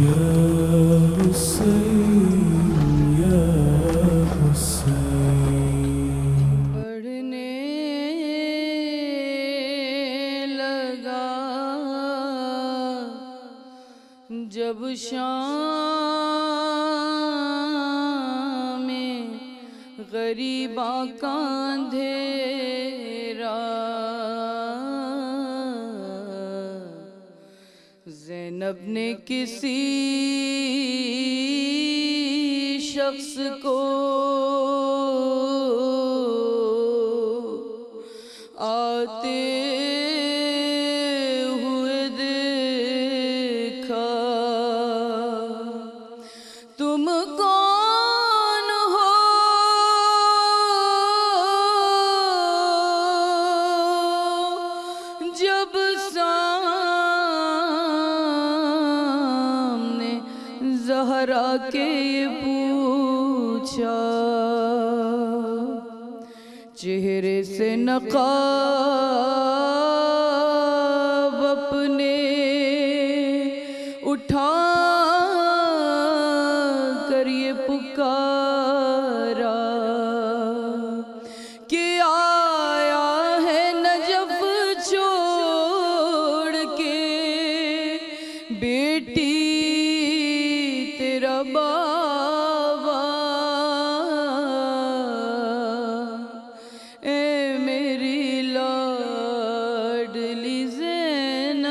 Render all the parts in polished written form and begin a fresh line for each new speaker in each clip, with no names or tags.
یا حسین یا حسین۔
پڑھنے لگا جب شام میں غریباں کا اندھیرا، زینب نے کسی شخص کو آتے ہوئے دیکھا، تم کون ہو جب سامنے زہرا کے پوچھا، چہرے سے نقاب اپنے اٹھا کر یہ پکارا کہ آیا ہے نجف چھوڑ کے بیٹی تیرا بابا، اے میری لاڈلی زینب،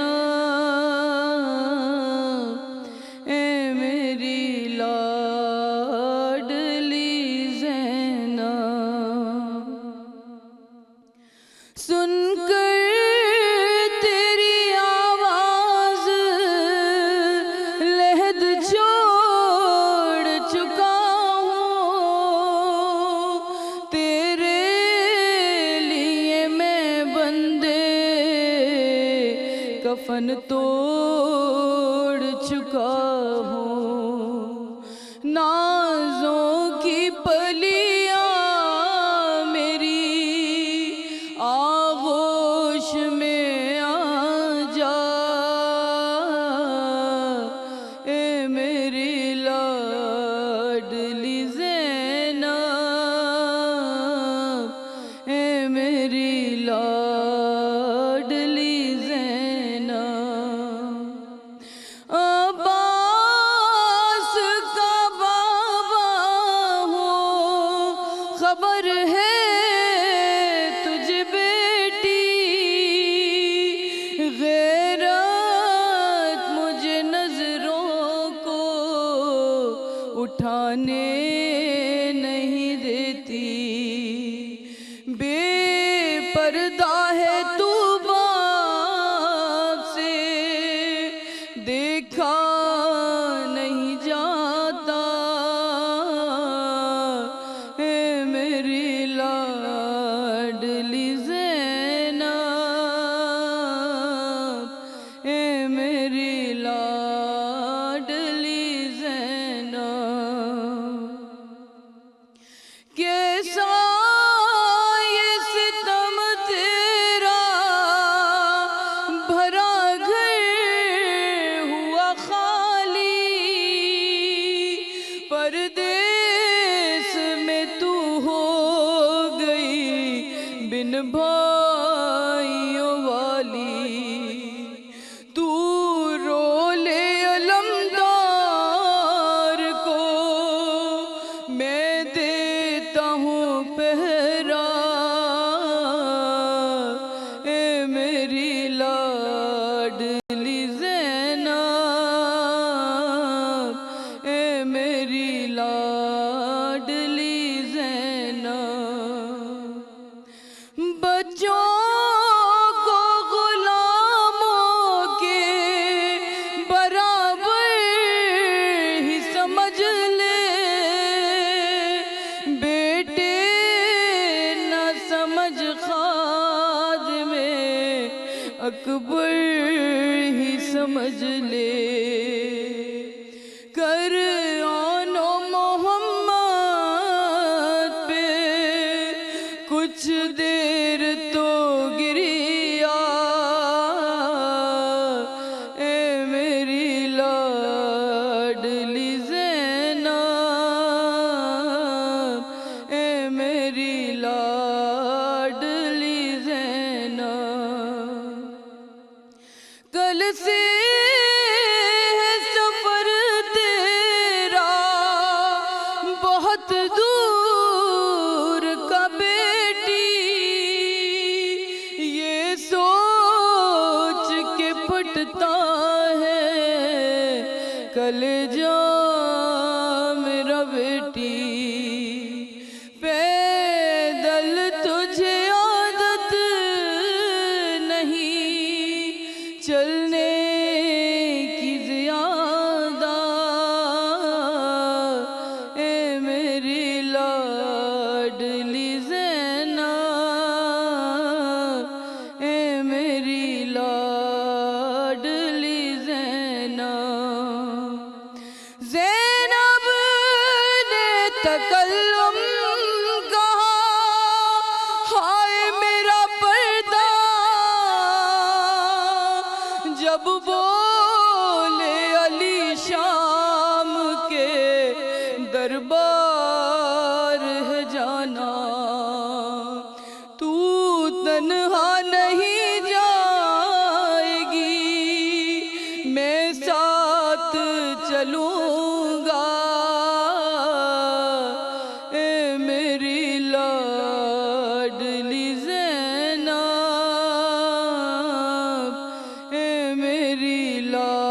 اے میری لاڈلی زینب، سن کر تیری آواز لحد چھوڑ چکا ہوں، تیرے لیے میں بندے کفن توڑ چکا ہوں، نازوں کی پلیاں میری آغوش میں آ جا، اے میری لاڈلی زینب، اے میری لاڈلی زینب، عباس کا بابا ہوں، خبر ہے تجھے بیٹی، غیرت مجھے نظروں کو اٹھانے نہیں دیتی، بے پردہ ہے تو باپ سے دیکھا نہیں جاتا، اے میری لاڈلی زینب، اے میری لاڈلی زینب، کیسا یہ ستم تیرا بھرا گھر ہوا خالی، لاڈلی زینب، اے میری لاڈلی زینب، کل سے ہے سفر تیرا بہت دور کا بیٹی، یہ سوچ کے پھٹتا ہے کلیجہ میرا بیٹی، پیدل تجھے عادت نہیں چلنے کی زیادہ، اے میری لاڈلی زینب، اے میری لاڈلی زینب، زینب نے تکلم کہا، ہائے میرا پردہ، جب بولے علی شام کے دربار ہے جانا، تو تنہا نہیں جائے گی، میں ساتھ چلوں گا، اے میری لاڈلی زینب، اے میری لاڈلی